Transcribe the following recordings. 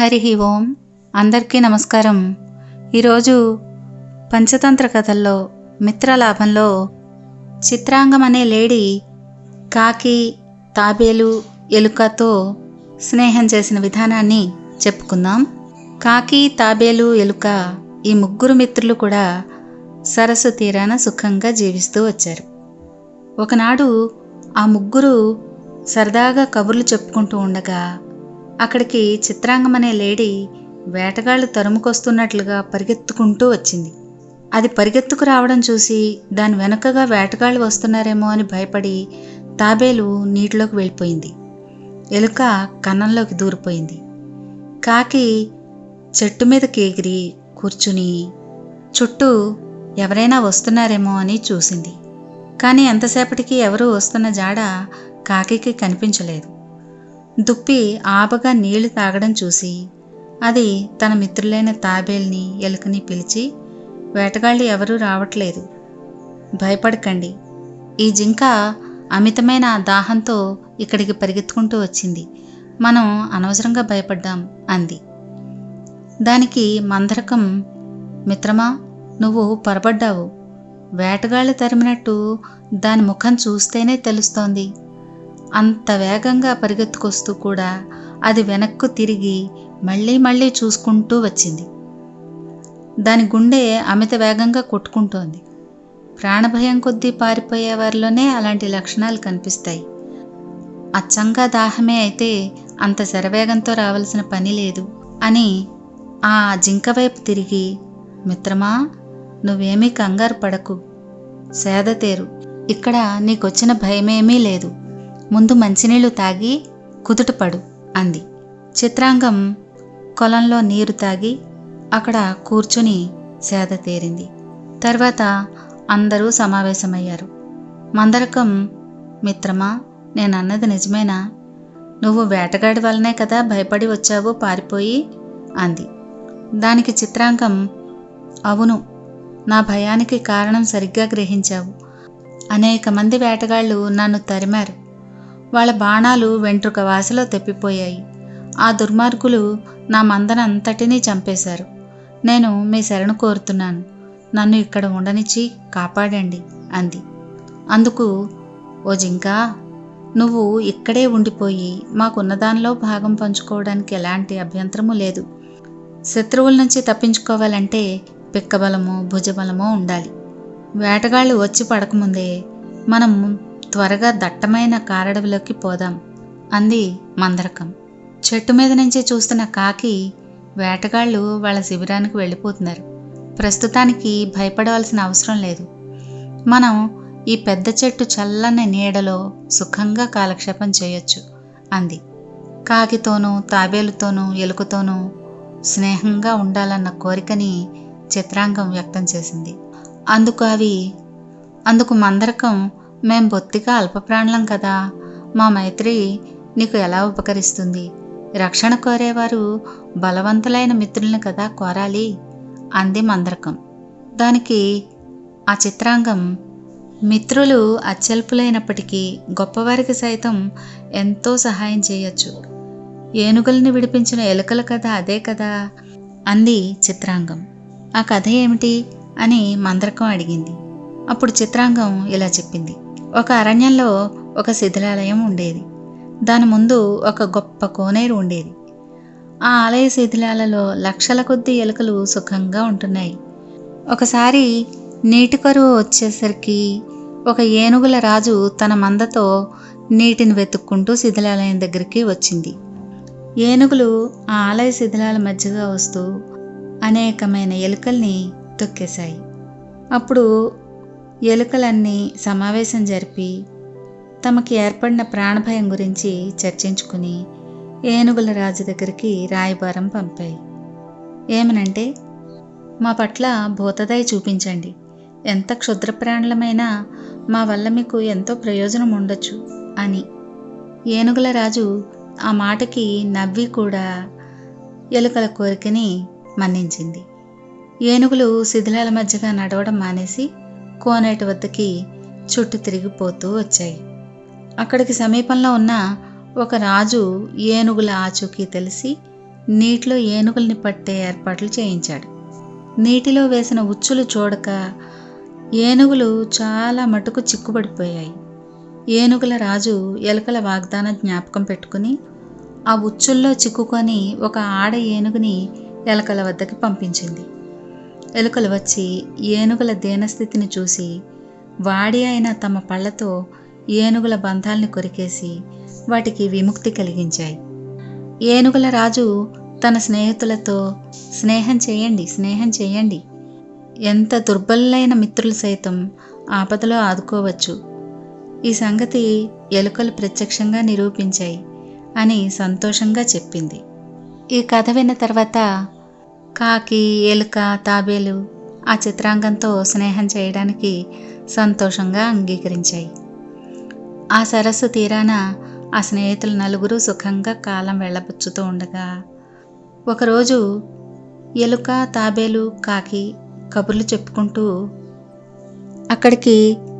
హరి ఓం. అందరికీ నమస్కారం. ఈరోజు పంచతంత్ర కథల్లో మిత్రలాభంలో చిత్రాంగం అనే లేడీ కాకి, తాబేలు, ఎలుకతో స్నేహం చేసిన విధానాన్ని చెప్పుకుందాం. కాకి, తాబేలు, ఎలుక ఈ ముగ్గురు మిత్రులు కూడా సరస్సు తీరాన సుఖంగా జీవిస్తూ వచ్చారు. ఒకనాడు ఆ ముగ్గురు సరదాగా కబుర్లు చెప్పుకుంటూ ఉండగా అక్కడికి చిత్రాంగం అనే లేడీ వేటగాళ్లు తరుముకొస్తున్నట్లుగా పరిగెత్తుకుంటూ వచ్చింది. అది పరిగెత్తుకు రావడం చూసి దాని వెనుకగా వేటగాళ్లు వస్తున్నారేమో అని భయపడి తాబేలు నీటిలోకి వెళ్ళిపోయింది. ఎలుక కన్నంలోకి దూరిపోయింది. కాకి చెట్టు మీదకి ఎగిరి కూర్చుని చుట్టూ ఎవరైనా వస్తున్నారేమో అని చూసింది. కానీ ఎంతసేపటికి ఎవరూ వస్తున్న జాడ కాకికి కనిపించలేదు. దుప్పి ఆబగా నీళ్లు తాగడం చూసి అది తన మిత్రులైన తాబేల్ని, ఎలుకని పిలిచి, వేటగాళ్ళు ఎవరూ రావట్లేదు, భయపడకండి, ఈ జింక అమితమైన దాహంతో ఇక్కడికి పరిగెత్తుకుంటూ వచ్చింది, మనం అనవసరంగా భయపడ్డాం అంది. దానికి మందరకం, మిత్రమా, నువ్వు పొరపడ్డావు, వేటగాళ్ళు తరిమినట్టు దాని ముఖం చూస్తేనే తెలుస్తోంది, అంత వేగంగా పరిగెత్తుకొస్తూ కూడా అది వెనక్కు తిరిగి మళ్ళీ చూసుకుంటూ వచ్చింది. దాని గుండె అమిత వేగంగా కొట్టుకుంటోంది. ప్రాణభయం కొద్దీ పారిపోయే వారిలోనే అలాంటి లక్షణాలు కనిపిస్తాయి. అచ్చంగా దాహమే అయితే అంత శరవేగంతో రావాల్సిన పని లేదు అని ఆ జింక వైపు తిరిగి, మిత్రమా, నువ్వేమీ కంగారు పడకు, సేదతేరు, ఇక్కడ నీకొచ్చిన భయమేమీ లేదు, ముందు మంచినీళ్లు తాగి కుదుటపడు అంది. చిత్రాంగం కొలంలో నీరు తాగి అక్కడ కూర్చుని సేద తీరింది. తర్వాత అందరూ సమావేశమయ్యారు. మందరకం, మిత్రమా, నేనన్నది నిజమేనా? నువ్వు వేటగాడి వల్లనే కదా భయపడి వచ్చావు పారిపోయి అంది. దానికి చిత్రాంగం, అవును, నా భయానికి కారణం సరిగ్గా గ్రహించావు. అనేక మంది వేటగాళ్ళు నన్ను తరిమారు. వాళ్ళ బాణాలు వెంట్రుక వాసిలో తెప్పిపోయాయి. ఆ దుర్మార్గులు నా మందనంతటినీ చంపేశారు. నేను మీ శరణు కోరుతున్నాను, నన్ను ఇక్కడ ఉండనిచ్చి కాపాడండి అంది. అందుకు, ఓ జింకా, నువ్వు ఇక్కడే ఉండిపోయి మాకున్న దానిలో భాగం పంచుకోవడానికి ఎలాంటి అభ్యంతరమూ లేదు. శత్రువుల నుంచి తప్పించుకోవాలంటే పిక్కబలమో భుజబలమో ఉండాలి. వేటగాళ్ళు వచ్చి పడకముందే మనం త్వరగా దట్టమైన కారడవిలోకి పోదాం అంది మందరకం. చెట్టు మీద నుంచి చూస్తున్న కాకి, వేటగాళ్ళు వాళ్ళ శిబిరానికి వెళ్ళిపోతున్నారు, ప్రస్తుతానికి భయపడవలసిన అవసరం లేదు, మనం ఈ పెద్ద చెట్టు చల్లని నీడలో సుఖంగా కాలక్షేపం చేయొచ్చు అంది. కాకితోనూ, తాబేలుతోనూ, ఎలుకతోనూ స్నేహంగా ఉండాలన్న కోరికని చిత్రాంగం వ్యక్తం చేసింది. అందుకు మందరకం, మేం బొత్తిగా అల్పప్రాణులం కదా, మా మైత్రి నీకు ఎలా ఉపకరిస్తుంది? రక్షణ కోరేవారు బలవంతులైన మిత్రుల్ని కదా కోరాలి అంది మందరకం. దానికి ఆ చిత్రాంగం, మిత్రులు అత్యల్పులైనప్పటికీ గొప్పవారికి సైతం ఎంతో సహాయం చేయొచ్చు. ఏనుగుల్ని విడిపించిన ఎలుకల కథ అదే కదా అంది చిత్రాంగం. ఆ కథ ఏమిటి అని మందరకం అడిగింది. అప్పుడు చిత్రాంగం ఇలా చెప్పింది. ఒక అరణ్యంలో ఒక శిథిలాలయం ఉండేది. దాని ముందు ఒక గొప్ప కోనేరు ఉండేది. ఆ ఆలయ శిథిలాలలో లక్షల కొద్దీ ఎలుకలు సుఖంగా ఉంటున్నాయి. ఒకసారి నీటి కరువు వచ్చేసరికి ఒక ఏనుగుల రాజు తన మందతో నీటిని వెతుక్కుంటూ శిథిలాలయం దగ్గరికి వచ్చింది. ఏనుగులు ఆ ఆలయ శిథిలాల మధ్యగా వస్తూ అనేకమైన ఎలుకల్ని తొక్కేశాయి. అప్పుడు ఎలుకలన్నీ సమావేశం జరిపి తమకి ఏర్పడిన ప్రాణభయం గురించి చర్చించుకుని ఏనుగుల రాజు దగ్గరికి రాయబారం పంపాయి. ఏమనంటే, మా పట్ల భూతదయ చూపించండి, ఎంత క్షుద్ర ప్రాణులమైనా మా వల్ల మీకు ఎంతో ప్రయోజనం ఉండొచ్చు అని. ఏనుగుల రాజు ఆ మాటకి నవ్వి కూడా ఎలుకల కోరికని మన్నించింది. ఏనుగులు శిథిలాల మధ్యగా నడవడం మానేసి కోనేటి వద్దకి చుట్టూ తిరిగిపోతూ వచ్చాయి. అక్కడికి సమీపంలో ఉన్న ఒక రాజు ఏనుగుల ఆచూకీ తెలిసి నీటిలో ఏనుగుల్ని పట్టే ఏర్పాట్లు చేయించాడు. నీటిలో వేసిన ఉచ్చులు చూడక ఏనుగులు చాలా మటుకు చిక్కుబడిపోయాయి. ఏనుగుల రాజు ఎలుకల వాగ్దాన జ్ఞాపకం పెట్టుకుని ఆ ఉచ్చుల్లో చిక్కుకొని ఒక ఆడ ఏనుగుని ఎలుకల వద్దకి పంపించింది. ఎలుకలు వచ్చి ఏనుగుల దీనస్థితిని చూసి వాడి అయిన తమ పళ్లతో ఏనుగుల బంధాల్ని కొరికేసి వాటికి విముక్తి కలిగించాయి. ఏనుగుల రాజు తన స్నేహితులతో స్నేహం చేయండి, ఎంత దుర్బలులైన మిత్రులు సైతం ఆపదలో ఆదుకోవచ్చు, ఈ సంగతి ఎలుకలు ప్రత్యక్షంగా నిరూపించాయి అని సంతోషంగా చెప్పింది. ఈ కథ విన్న తర్వాత కాకి, ఎలుక, తాబేలు ఆ చిత్రాంగంతో స్నేహం చేయడానికి సంతోషంగా అంగీకరించాయి. ఆ సరస్సు తీరాన ఆ స్నేహితులు నలుగురు సుఖంగా కాలం వెళ్ళబుచ్చుతూ ఉండగా ఒకరోజు ఎలుక, తాబేలు, కాకి కబుర్లు చెప్పుకుంటూ అక్కడికి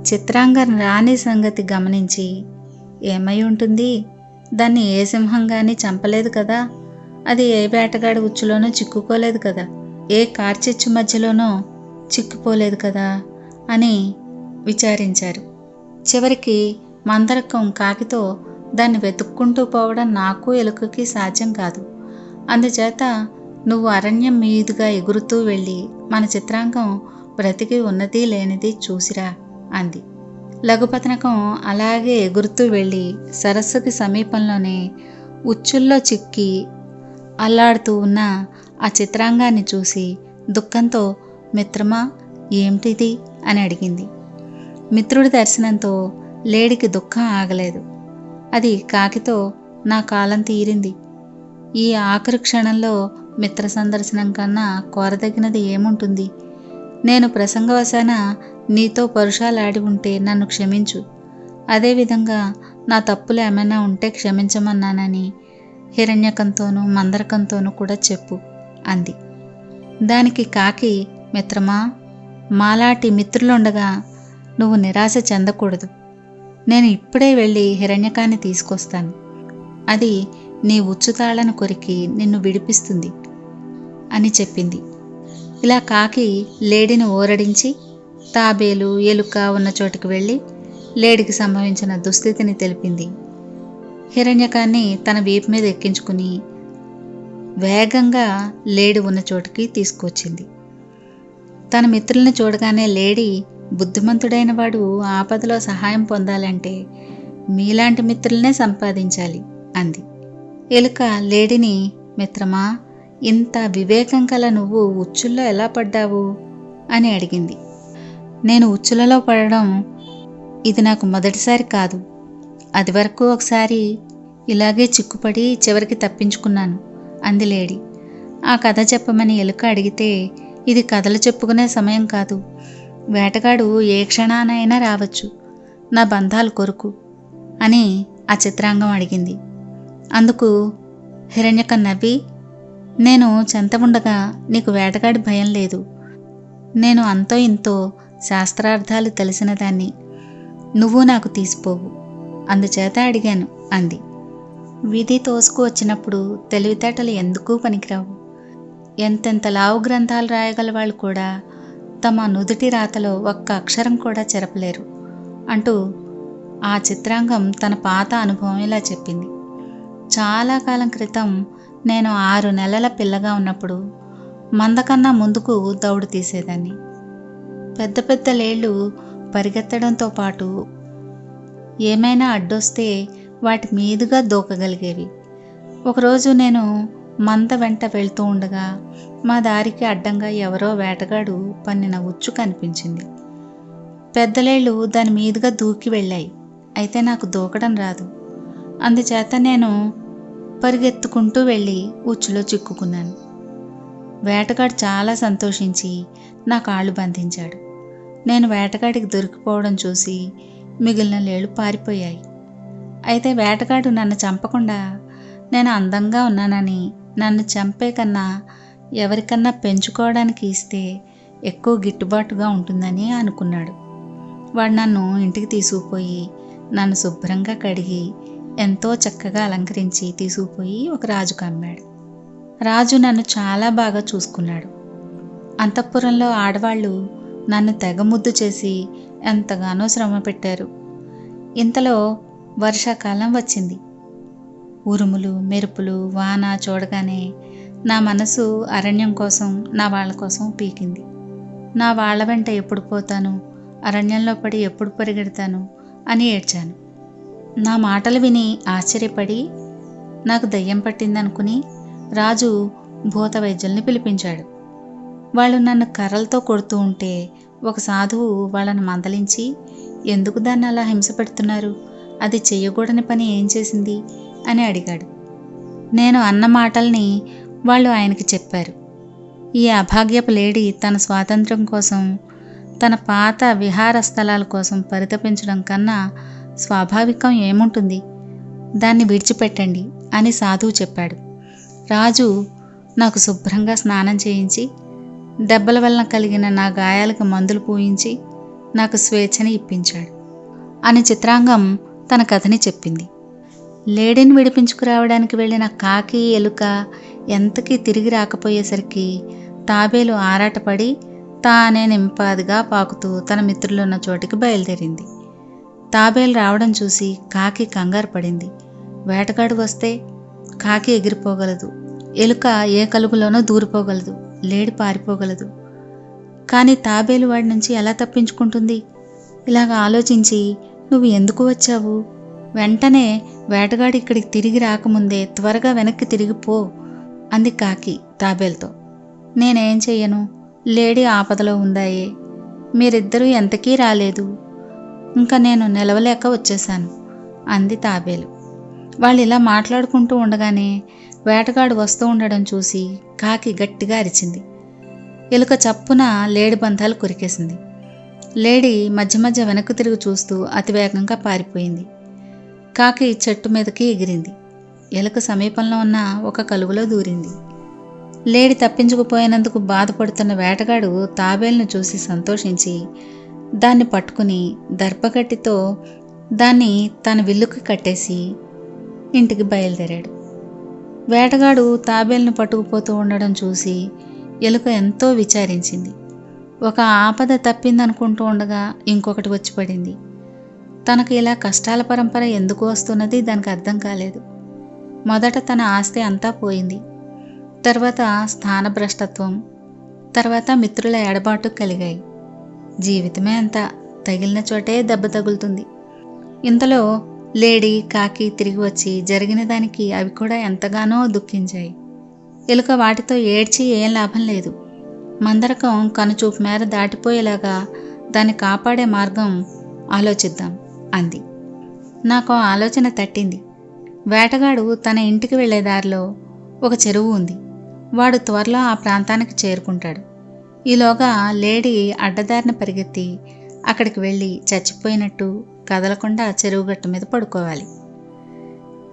చిత్రాంగం రాని సంగతి గమనించి, ఏమై ఉంటుంది, దాన్ని ఏ సింహం గాని చంపలేదు కదా, అది ఏ వేటగాడి ఉచ్చులోనూ చిక్కుకోలేదు కదా, ఏ కార్చిచ్చు మధ్యలోనూ చిక్కుపోలేదు కదా అని విచారించారు. చివరికి మందరకం కాకితో, దాన్ని వెతుక్కుంటూ పోవడం నాకు ఎలుకకి సాధ్యం కాదు, అందుచేత నువ్వు అరణ్యం మీదుగా ఎగురుతూ వెళ్ళి మన చిత్రాంగం బ్రతికి ఉన్నది లేనిది చూసిరా అంది. లఘుపతనకం అలాగే ఎగురుతూ వెళ్ళి సరస్సుకి సమీపంలోనే ఉచ్చుల్లో చిక్కి అల్లాడుతూ ఉన్న ఆ చిత్రాంగాన్ని చూసి దుఃఖంతో, మిత్రమా, ఏమిటిది అని అడిగింది. మిత్రుడి దర్శనంతో లేడికి దుఃఖం ఆగలేదు. అది కాకితో, నా కాలం తీరింది, ఈ ఆఖరి క్షణంలో మిత్ర సందర్శనం కన్నా కోరదగినది ఏముంటుంది, నేను ప్రసంగవశాన నీతో పరుషాలాడి ఉంటే నన్ను క్షమించు, అదేవిధంగా నా తప్పులు ఏమైనా ఉంటే క్షమించమన్నానని హిరణ్యకంతోనూ మందరకంతోనూ కూడా చెప్పు అంది. దానికి కాకి, మిత్రమా, మాలాంటి మిత్రులుండగా నువ్వు నిరాశ చెందకూడదు, నేను ఇప్పుడే వెళ్ళి హిరణ్యకాన్ని తీసుకొస్తాను, అది నీ ఉచ్చుతాళ్లను కొరికి నిన్ను విడిపిస్తుంది అని చెప్పింది. ఇలా కాకి లేడిని ఊరడించి తాబేలు, ఎలుక ఉన్న చోటికి వెళ్ళి లేడికి సంభవించిన దుస్థితిని తెలిపింది. హిరణ్యకాన్ని తన వీపు మీద ఎక్కించుకుని వేగంగా లేడి ఉన్న చోటికి తీసుకొచ్చింది. తన మిత్రుల్ని చూడగానే లేడి, బుద్ధిమంతుడైన వాడు ఆపదలో సహాయం పొందాలంటే మీలాంటి మిత్రులనే సంపాదించాలి అంది. ఎలుక లేడిని, మిత్రమా, ఇంత వివేకం కల నువ్వు ఉచ్చుల్లో ఎలా పడ్డావు అని అడిగింది. నేను ఉచ్చులలో పడడం ఇది నాకు మొదటిసారి కాదు, అది వరకు ఒకసారి ఇలాగే చిక్కుపడి చివరికి తప్పించుకున్నాను అంది లేడి. ఆ కథ చెప్పమని ఎలుక అడిగితే, ఇది కథలు చెప్పుకునే సమయం కాదు, వేటగాడు ఏ క్షణానైనా రావచ్చు, నా బంధాలు కొరుకు అని ఆ చిత్రాంగం అడిగింది. అందుకు హిరణ్యకం నవ్వి, నేను చెంత ఉండగా నీకు వేటగాడి భయం లేదు, నేను అంతో ఇంతో శాస్త్రార్థాలు తెలిసిన దాన్ని, నువ్వు నాకు తీసిపోవు, అందుచేత అడిగాను అంది. విధి తోసుకు వచ్చినప్పుడు తెలివితేటలు ఎందుకు పనికిరావు, ఎంతెంత లావు గ్రంథాలు రాయగల వాళ్ళు కూడా తమ నుదుటి రాతలో ఒక్క అక్షరం కూడా చెరపలేరు అంటూ ఆ చిత్రాంగం తన పాత అనుభవం ఇలా చెప్పింది. చాలా కాలం క్రితం నేను 6 నెలల పిల్లగా ఉన్నప్పుడు మందకన్నా ముందుకు దౌడు తీసేదాన్ని. పెద్ద పెద్ద లేళ్ళు పరిగెత్తడంతో పాటు ఏమైనా అడ్డొస్తే వాటి మీదుగా దూకగలిగేవి. ఒకరోజు నేను మంద వెంట వెళ్తూ ఉండగా మా దారికి అడ్డంగా ఎవరో వేటగాడు పన్నిన ఉచ్చు కనిపించింది. పెద్దలేళ్ళు దాని మీదుగా దూకి వెళ్ళాయి, అయితే నాకు దూకడం రాదు, అందుచేత నేను పరిగెత్తుకుంటూ వెళ్ళి ఉచ్చులో చిక్కుకున్నాను. వేటగాడు చాలా సంతోషించి నా కాళ్ళు బంధించాడు. నేను వేటగాడికి దొరికిపోవడం చూసి మిగిలిన లేళ్ళు పారిపోయాయి. అయితే వేటగాడు నన్ను చంపకుండా నేను అందంగా ఉన్నానని నన్ను చంపే కన్నా ఎవరికన్నా పెంచుకోవడానికి ఇస్తే ఎక్కువ గిట్టుబాటుగా ఉంటుందని అనుకున్నాడు. వాడు నన్ను ఇంటికి తీసుకుపోయి నన్ను శుభ్రంగా కడిగి ఎంతో చక్కగా అలంకరించి తీసుకుపోయి ఒక రాజుకు అమ్మాడు. రాజు నన్ను చాలా బాగా చూసుకున్నాడు. అంతఃపురంలో ఆడవాళ్ళు నన్ను తెగ ముద్దు చేసి ఎంతగానో శ్రమ పెట్టారు. ఇంతలో వర్షాకాలం వచ్చింది. ఉరుములు, మెరుపులు, వాన చూడగానే నా మనసు అరణ్యం కోసం, నా వాళ్ళ కోసం పీకింది. నా వాళ్ళ వెంట ఎప్పుడు పోతాను, అరణ్యంలో పడి ఎప్పుడు పరిగెడతాను అని ఏడ్చాను. నా మాటలు విని ఆశ్చర్యపడి నాకు దయ్యం పట్టిందనుకుని రాజు భూత వైద్యుల్ని పిలిపించాడు. వాళ్ళు నన్ను కర్రలతో కొడుతూ ఉంటే ఒక సాధువు వాళ్ళని మందలించి, ఎందుకు దాన్ని అలా హింస పెడుతున్నారు, అది చెయ్యకూడని పని ఏం చేసింది అని అడిగాడు. నేను అన్న మాటల్ని వాళ్ళు ఆయనకి చెప్పారు. ఈ అభాగ్యపు లేడీ తన స్వాతంత్ర్యం కోసం, తన పాత విహార స్థలాల కోసం పరితపించడం కన్నా స్వాభావికం ఏముంటుంది, దాన్ని విడిచిపెట్టండి అని సాధువు చెప్పాడు. రాజు నాకు శుభ్రంగా స్నానం చేయించి, దెబ్బల వలన కలిగిన నా గాయాలకు మందులు పూయించి నాకు స్వేచ్ఛని ఇప్పించాడు అని చిత్రాంగం తన కథని చెప్పింది. లేడీని విడిపించుకురావడానికి వెళ్ళిన కాకి, ఎలుక ఎంతకీ తిరిగి రాకపోయేసరికి తాబేలు ఆరాటపడి తానే నింపాదిగా పాకుతూ తన మిత్రులున్న చోటికి బయలుదేరింది. తాబేలు రావడం చూసి కాకి కంగారు పడింది. వేటగాడు వస్తే కాకి ఎగిరిపోగలదు, ఎలుక ఏ కలుగులోనో దూరిపోగలదు, లేడి పారిపోగలదు. కానీ తాబేలు వాడి నుంచి ఎలా తప్పించుకుంటుంది? ఇలాగ ఆలోచించి, నువ్వు ఎందుకు వచ్చావు? వెంటనే వేటగాడు ఇక్కడికి తిరిగి రాకముందే త్వరగా వెనక్కి తిరిగిపో అంది కాకి తాబేలుతో. నేనేం చెయ్యను, లేడీ ఆపదలో ఉందాయే, మీరిద్దరూ ఎంతకీ రాలేదు, ఇంకా నేను నిలవలేక వచ్చేశాను అంది తాబేలు. వాళ్ళు ఇలా మాట్లాడుకుంటూ ఉండగానే వేటగాడు వస్తూ ఉండడం చూసి కాకి గట్టిగా అరిచింది. ఎలుక చప్పున లేడి బంధాలు కొరికేసింది. లేడీ మధ్య మధ్య వెనక్కు తిరిగి చూస్తూ అతివేగంగా పారిపోయింది. కాకి చెట్టు మీదకి ఎగిరింది. ఎలుక సమీపంలో ఉన్న ఒక కలుగులో దూరింది. లేడి తప్పించుకుపోయినందుకు బాధపడుతున్న వేటగాడు తాబేలును చూసి సంతోషించి దాన్ని పట్టుకుని దర్భగట్టితో దాన్ని తన విల్లుకి కట్టేసి ఇంటికి బయలుదేరాడు. వేటగాడు తాబేలును పట్టుకుపోతూ ఉండడం చూసి ఎలుక ఎంతో విచారించింది. ఒక ఆపద తప్పిందనుకుంటూ ఉండగా ఇంకొకటి వచ్చి పడింది. తనకు ఇలా కష్టాల పరంపర ఎందుకు వస్తున్నది దానికి అర్థం కాలేదు. మొదట తన ఆస్తి అంతా పోయింది, తర్వాత స్థానభ్రష్టత్వం, తర్వాత మిత్రుల ఎడబాటు కలిగాయి. జీవితమే అంతా, తగిలిన చోటే దెబ్బ తగులుతుంది. ఇంతలో లేడీ, కాకి తిరిగి వచ్చి జరిగిన దానికి అవి కూడా ఎంతగానో దుఃఖించాయి. ఎలుక వాటితో ఏడ్చి ఏం లాభం లేదు, మందరకం కనుచూపు మేర దాటిపోయేలాగా దాన్ని కాపాడే మార్గం ఆలోచిద్దాం అంది. నాకు ఆలోచన తట్టింది. వేటగాడు తన ఇంటికి వెళ్లే దారిలో ఒక చెరువు ఉంది. వాడు త్వరలో ఆ ప్రాంతానికి చేరుకుంటాడు. ఈలోగా లేడీ అడ్డదారిన పరిగెత్తి అక్కడికి వెళ్ళి చచ్చిపోయినట్టు కదలకుండా చెరువు గట్టు మీద పడుకోవాలి.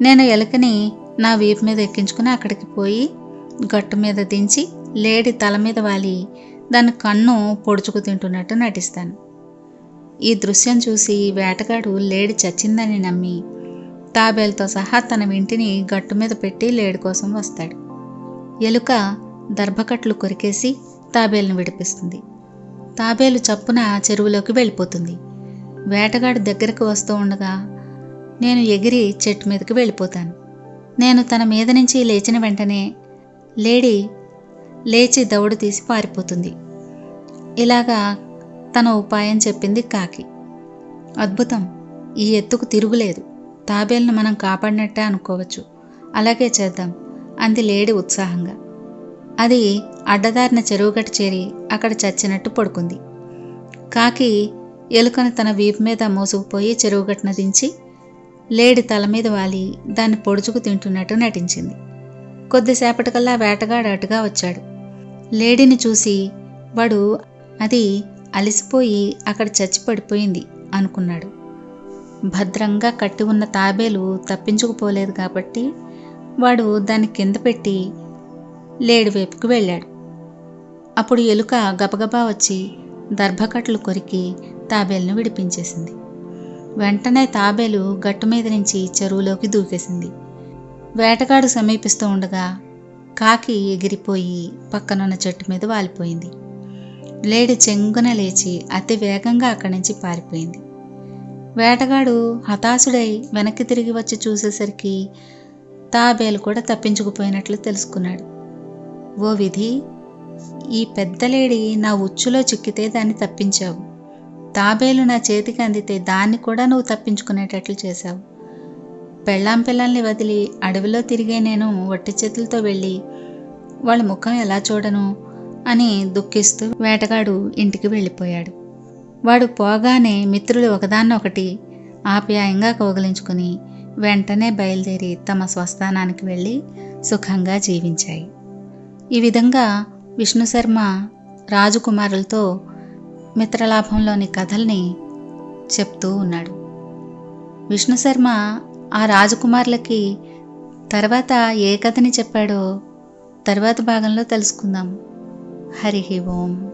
నేను ఎలుకని నా వీపు మీద ఎక్కించుకుని అక్కడికి పోయి గట్టు మీద దించి లేడీ తల మీద వాలి దాని కన్ను పొడుచుకు తింటున్నట్టు నటిస్తాను. ఈ దృశ్యం చూసి వేటగాడు లేడి చచ్చిందని నమ్మి తాబేలుతో సహా తన ఇంటిని గట్టు మీద పెట్టి లేడి కోసం వస్తాడు. ఎలుక దర్భకట్లు కొరికేసి తాబేలును విడిపిస్తుంది. తాబేలు చప్పున చెరువులోకి వెళ్ళిపోతుంది. వేటగాడు దగ్గరకు వస్తూ ఉండగా నేను ఎగిరి చెట్టు మీదకి వెళ్ళిపోతాను. నేను తన మీద నుంచి లేచిన వెంటనే లేడీ లేచి దౌడు తీసి పారిపోతుంది. ఇలాగా తన ఉపాయం చెప్పింది కాకి. అద్భుతం, ఈ ఎత్తుకు తిరుగులేదు, తాబేలును మనం కాపాడినట్టే అనుకోవచ్చు, అలాగే చేద్దాం అంది లేడీ ఉత్సాహంగా. అది అడ్డదారిన చెరువుగట్టు చేరి అక్కడ చచ్చినట్టు పడుకుంది. కాకి ఎలుకను తన వీపు మీద మోసుకుపోయి చెరువుగట్టున దించి లేడి తల మీద వాలి దాన్ని పొడుచుకు తింటున్నట్టు నటించింది. కొద్దిసేపటికల్లా వేటగాడు అటుగా వచ్చాడు. లేడీని చూసి వాడు అది అలిసిపోయి అక్కడ చచ్చి పడిపోయింది అనుకున్నాడు. భద్రంగా కట్టి ఉన్న తాబేలు తప్పించుకుపోలేదు కాబట్టి వాడు దాన్ని కింద పెట్టి లేడి వైపుకు వెళ్ళాడు. అప్పుడు ఎలుక గబగబా వచ్చి దర్భకట్లు కొరికి తాబేలును విడిపించేసింది. వెంటనే తాబేలు గట్టు మీద నుంచి చెరువులోకి దూకేసింది. వేటగాడు సమీపిస్తూ ఉండగా కాకి ఎగిరిపోయి పక్కనున్న చెట్టు మీద వాలిపోయింది. లేడి చెంగున లేచి అతి వేగంగా అక్కడి నుంచి పారిపోయింది. వేటగాడు హతాశుడై వెనక్కి తిరిగి వచ్చి చూసేసరికి తాబేలు కూడా తప్పించుకుపోయినట్లు తెలుసుకున్నాడు. ఓ విధి, ఈ పెద్ద లేడి నా ఉచ్చులో చిక్కితే దాన్ని తప్పించావు. తాబేలు నా చేతికి అందితే దాన్ని కూడా నువ్వు తప్పించుకునేటట్లు చేశావు. పెళ్ళాం పిల్లల్ని వదిలి అడవిలో తిరిగే నేను వట్టి చేతులతో వెళ్ళి వాళ్ళ ముఖం ఎలా చూడను అని దుఃఖిస్తూ వేటగాడు ఇంటికి వెళ్ళిపోయాడు. వాడు పోగానే మిత్రులు ఒకదాన్నొకటి ఆప్యాయంగా కౌగిలించుకుని వెంటనే బయలుదేరి తమ స్వస్థానానికి వెళ్ళి సుఖంగా జీవించాయి. ఈ విధంగా విష్ణుశర్మ రాజకుమారులతో మిత్రలాభంలోని కథల్ని చెప్తూ ఉన్నాడు. విష్ణుశర్మ ఆ రాజకుమారులకి తర్వాత ఏ కథని చెప్పాడో తర్వాత భాగంలో తెలుసుకుందాం. హరి ఓం.